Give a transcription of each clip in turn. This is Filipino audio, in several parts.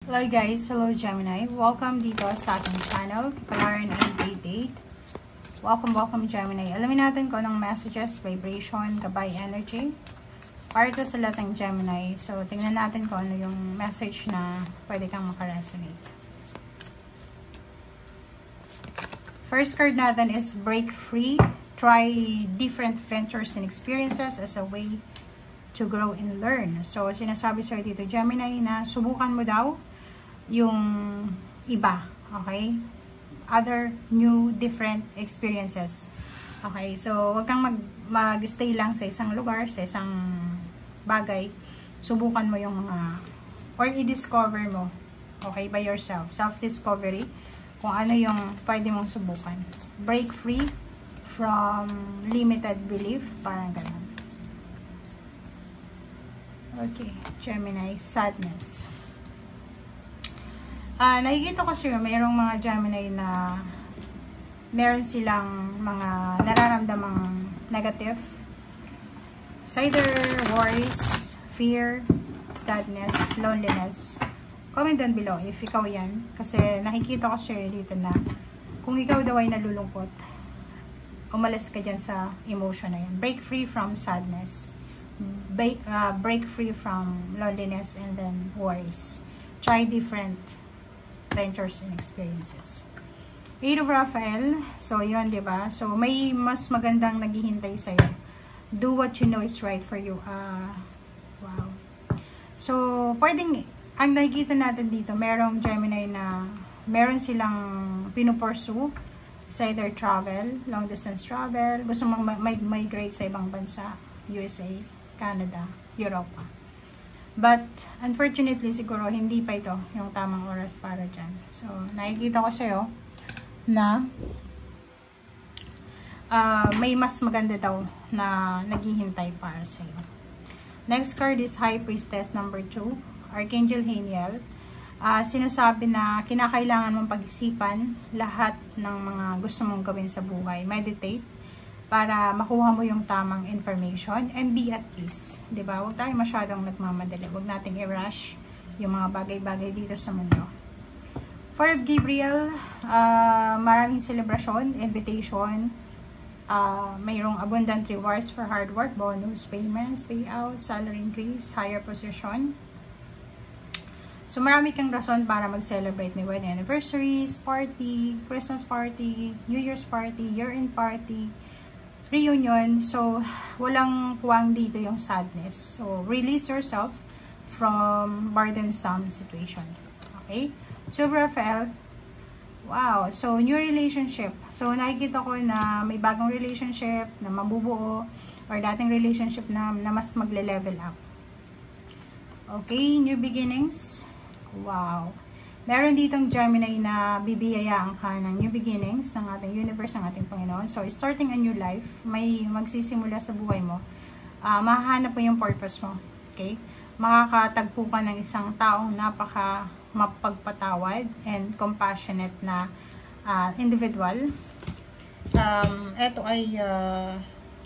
Hello guys, hello Gemini. Welcome dito sa ating channel, Kapalaran 888. Welcome Gemini. Alamin natin kung anong messages, vibration, gabay energy para to sa lahat ng Gemini. So, tingnan natin kung ano yung message na pwede kang makaresonate. First card natin is break free. Try different ventures and experiences as a way to grow and learn. So, sinasabi sa'yo dito, Gemini, na subukan mo daw yung iba, okay? Other new, different experiences. Okay, so wag kang mag-stay lang sa isang lugar, sa isang bagay. Subukan mo yung mga, or i-discover mo, okay, by yourself. Self-discovery, kung ano yung pwede mong subukan. Break free from limited belief, parang ganun. Okay, Gemini, sadness. Nakikita ko sa'yo, mayroong mga Gemini na meron silang mga nararamdamang negative. It's either worries, fear, sadness, loneliness. Comment down below if ikaw yan. Kasi nakikita ko sa'yo dito na kung ikaw daw ay nalulungkot, umalis ka dyan sa emotion na yan. Break free from sadness. Break free from loneliness and then worries. Try different ventures and experiences. 8 of Raphael. So, yun, diba? So, may mas magandang naghihintay sa'yo. Do what you know is right for you. Wow. So, pwedeng, ang nakikita natin dito, merong Gemini na meron silang pinupursue. It's either travel, long distance travel, gusto mag-migrate sa ibang bansa, USA, Canada, Europa. But, unfortunately, siguro, hindi pa ito yung tamang oras para dyan. So, nakikita ko sa'yo na may mas maganda daw na naghihintay para sa'yo. Next card is High Priestess number 2, Archangel Haniel. Sinasabi na kinakailangan mong pag-isipan lahat ng mga gusto mong gawin sa buhay. Meditate para makuha mo yung tamang information and be at peace. Diba? Huwag tayo masyadong nagmamadali. Huwag nating i-rush yung mga bagay-bagay dito sa mundo. For Gabriel, maraming celebration, invitation, mayroong abundant rewards for hard work, bonus, payments, payouts, salary increase, higher position. So, marami kang rason para mag-celebrate. May wedding anniversaries, party, Christmas party, New Year's party, year-end party, reunion. So, walang puwang dito yung sadness. So, release yourself from burdensome situation. Okay? So, Raphael, wow. So, new relationship. So, nakikita ko na may bagong relationship na mabubuo or dating relationship na mas magle-level up. Okay? New beginnings. Wow. Meron ditong Gemini na bibiyayaan ka ng new beginnings ng ating universe, ng ating Panginoon. So, starting a new life, may magsisimula sa buhay mo. Mahahanap mo yung purpose mo. Okay? Makakatagpo ka ng isang taong napaka mapagpatawad and compassionate na individual. Ito ay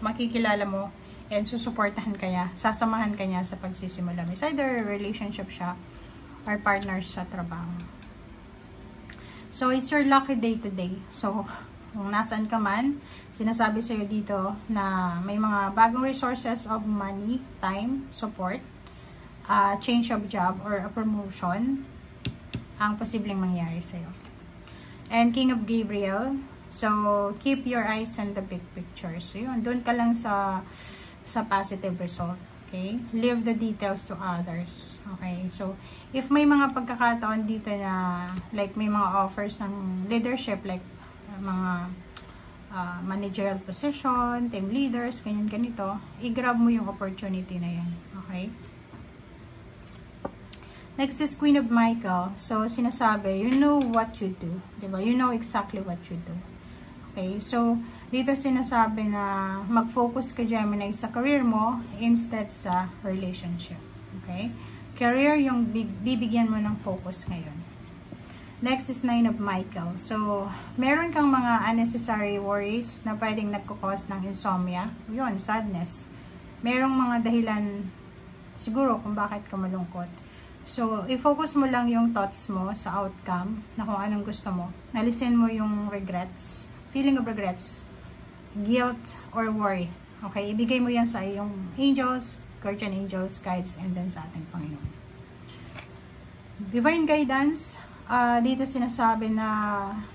makikilala mo and susuportahan kanya, sasamahan kanya sa pagsisimula. It's either relationship siya or partners sa trabaho. So, it's your lucky day today. So, kung nasaan ka man, sinasabi sa'yo dito na may mga bagong resources of money, time, support, change of job, or a promotion ang posibleng mangyari sa'yo. And King of Gabriel, so, keep your eyes on the big picture. So, yun, doon ka lang sa positive result. Okay? Leave the details to others. Okay? So, if may mga pagkakataon dito na, like, may mga offers ng leadership, like, mga managerial position, team leaders, ganyan-ganito, i-grab mo yung opportunity na yan. Okay? Next is Queen of Michael. So, sinasabi, you know what you do. Diba? You know exactly what you do. Okay? So, dito sinasabi na mag-focus ka, Gemini, sa career mo instead sa relationship. Okay? Career yung bibigyan mo ng focus ngayon. Next is 9 of Michael. So, meron kang mga unnecessary worries na pwedeng nagkukos ng insomnia. Yun, sadness. Merong mga dahilan siguro kung bakit ka malungkot. So, i-focus mo lang yung thoughts mo sa outcome na kung anong gusto mo. Nalisin mo yung regrets, feeling of regrets, guilt, or worry. Okay? Ibigay mo yan sa iyong angels, guardian angels, guides, and then sa ating Panginoon. Divine guidance, dito sinasabi na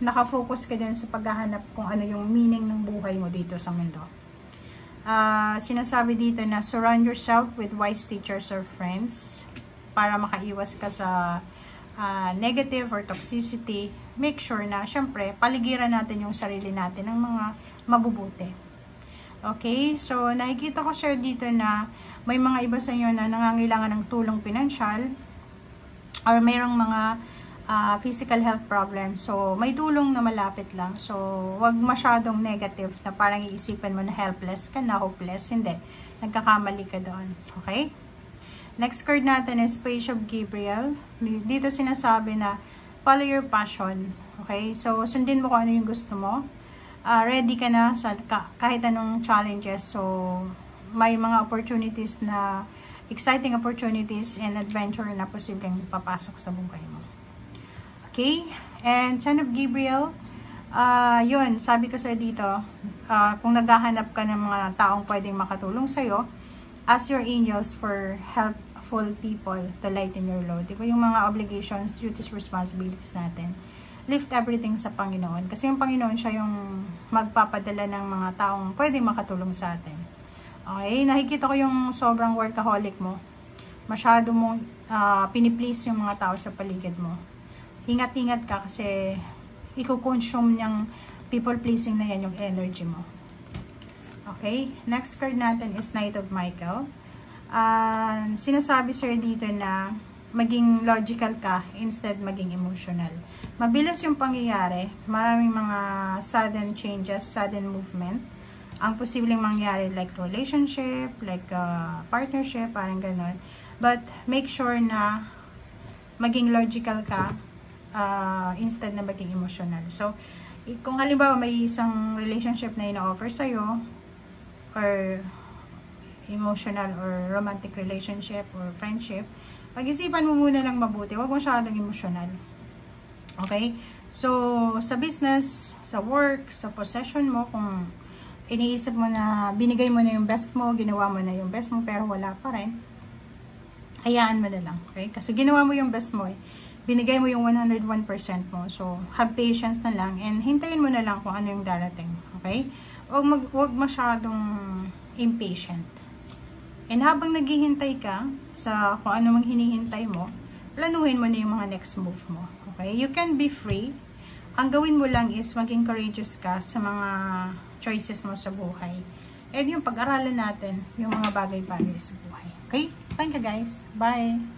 nakafocus ka din sa paghahanap kung ano yung meaning ng buhay mo dito sa mundo. Sinasabi dito na surround yourself with wise teachers or friends para makaiwas ka sa negative or toxicity. Make sure na, syempre, paligiran natin yung sarili natin ng mga mabubuti. Okay? So, nakikita ko share dito na may mga iba sa inyo na nangangailangan ng tulong pinansyal or mayroong mga physical health problem. So, may tulong na malapit lang. So, wag masyadong negative na parang iisipan mo na helpless ka na, hopeless. Hindi. Nagkakamali ka doon. Okay? Next card natin is Page of Gabriel. Dito sinasabi na follow your passion. Okay? So, sundin mo kung ano yung gusto mo. Ready ka na sa kahit anong challenges. So, may mga opportunities na exciting opportunities and adventure na posibleng papasok sa buhay mo. Okay? And Son of Gabriel, yun, sabi ko sa'yo dito, kung naghahanap ka ng mga taong pwedeng makatulong sa'yo, ask your angels for helpful people to lighten your load. Diba yung mga obligations, duties, responsibilities natin. Lift everything sa Panginoon. Kasi yung Panginoon, siya yung magpapadala ng mga taong pwedeng makatulong sa atin. Okay? Nakikita ko yung sobrang workaholic mo. Masyado mong piniplease yung mga tao sa paligid mo. Ingat-ingat ka kasi i-consume niyang people pleasing na yan yung energy mo. Okay? Next card natin is Knight of Michael. Sinasabi sir dito na maging logical ka instead maging emotional. Mabilis yung pangyayari. Maraming mga sudden changes, sudden movement. Ang posibleng mangyari like relationship, like partnership, parang ganon. But make sure na maging logical ka instead na maging emotional. So, kung halimbawa may isang relationship na ina-offer sa'yo, or emotional or romantic relationship or friendship, pag-isipan mo muna lang mabuti. Huwag masyadong emotional. Okay? So, sa business, sa work, sa possession mo, kung iniisip mo na binigay mo na yung best mo, ginawa mo na yung best mo, pero wala pa rin, hayaan mo na lang. Okay? Kasi ginawa mo yung best mo eh. Binigay mo yung 101% mo. So, have patience na lang and hintayin mo na lang kung ano yung darating. Okay? Huwag masyadong impatient. And habang naghihintay ka sa kung ano mang hinihintay mo, planuhin mo na yung mga next move mo. Okay? You can be free. Ang gawin mo lang is maging courageous ka sa mga choices mo sa buhay. And yung pag-aralan natin yung mga bagay-bagay sa buhay. Okay? Thank you guys. Bye!